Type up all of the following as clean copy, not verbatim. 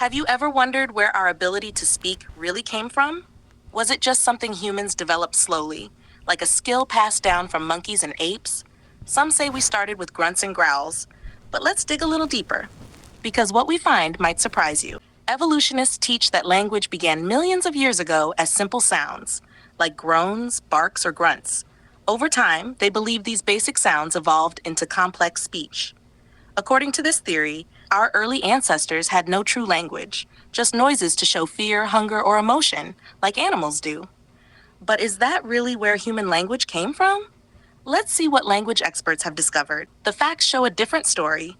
Have you ever wondered where our ability to speak really came from? Was it just something humans developed slowly, like a skill passed down from monkeys and apes? Some say we started with grunts and growls, but let's dig a little deeper, because what we find might surprise you. Evolutionists teach that language began millions of years ago as simple sounds, like groans, barks, or grunts. Over time, they believe these basic sounds evolved into complex speech. According to this theory, our early ancestors had no true language, just noises to show fear, hunger, or emotion, like animals do. But is that really where human language came from? Let's see what language experts have discovered. The facts show a different story,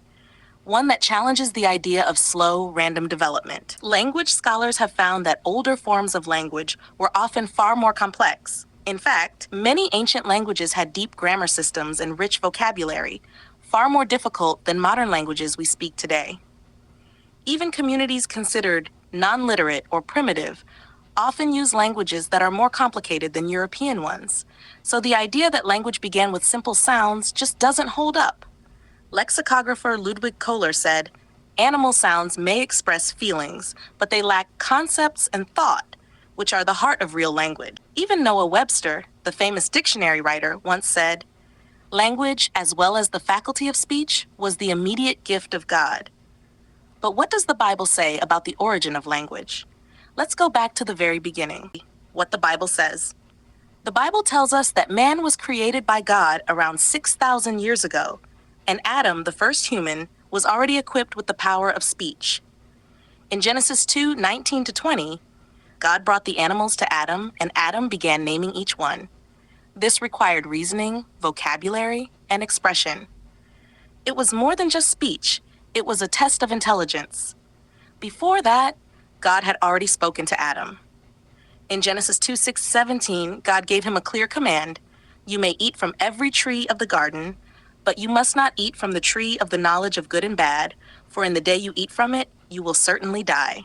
one that challenges the idea of slow, random development. Language scholars have found that older forms of language were often far more complex. In fact, many ancient languages had deep grammar systems and rich vocabulary, far more difficult than modern languages we speak today. Even communities considered non-literate or primitive often use languages that are more complicated than European ones. So the idea that language began with simple sounds just doesn't hold up. Lexicographer Ludwig Kohler said, "Animal sounds may express feelings, but they lack concepts and thought, which are the heart of real language." Even Noah Webster, the famous dictionary writer, once said, "Language, as well as the faculty of speech, was the immediate gift of God." But what does the Bible say about the origin of language? Let's go back to the very beginning. What the Bible says. The Bible tells us that man was created by God around 6,000 years ago, and Adam, the first human, was already equipped with the power of speech. In Genesis 2:19-20, God brought the animals to Adam, and Adam began naming each one. This required reasoning, vocabulary, and expression. It was more than just speech, it was a test of intelligence. Before that, God had already spoken to Adam. In Genesis 2:6-17, God gave him a clear command: "You may eat from every tree of the garden, but you must not eat from the tree of the knowledge of good and bad, for in the day you eat from it, you will certainly die."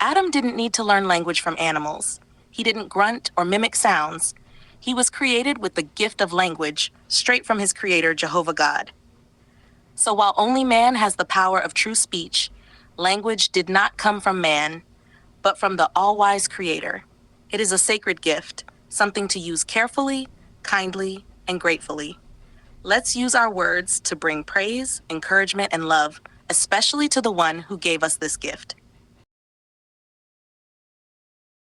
Adam didn't need to learn language from animals. He didn't grunt or mimic sounds. He was created with the gift of language, straight from his creator, Jehovah God. So while only man has the power of true speech, language did not come from man, but from the all-wise creator. It is a sacred gift, something to use carefully, kindly, and gratefully. Let's use our words to bring praise, encouragement, and love, especially to the one who gave us this gift.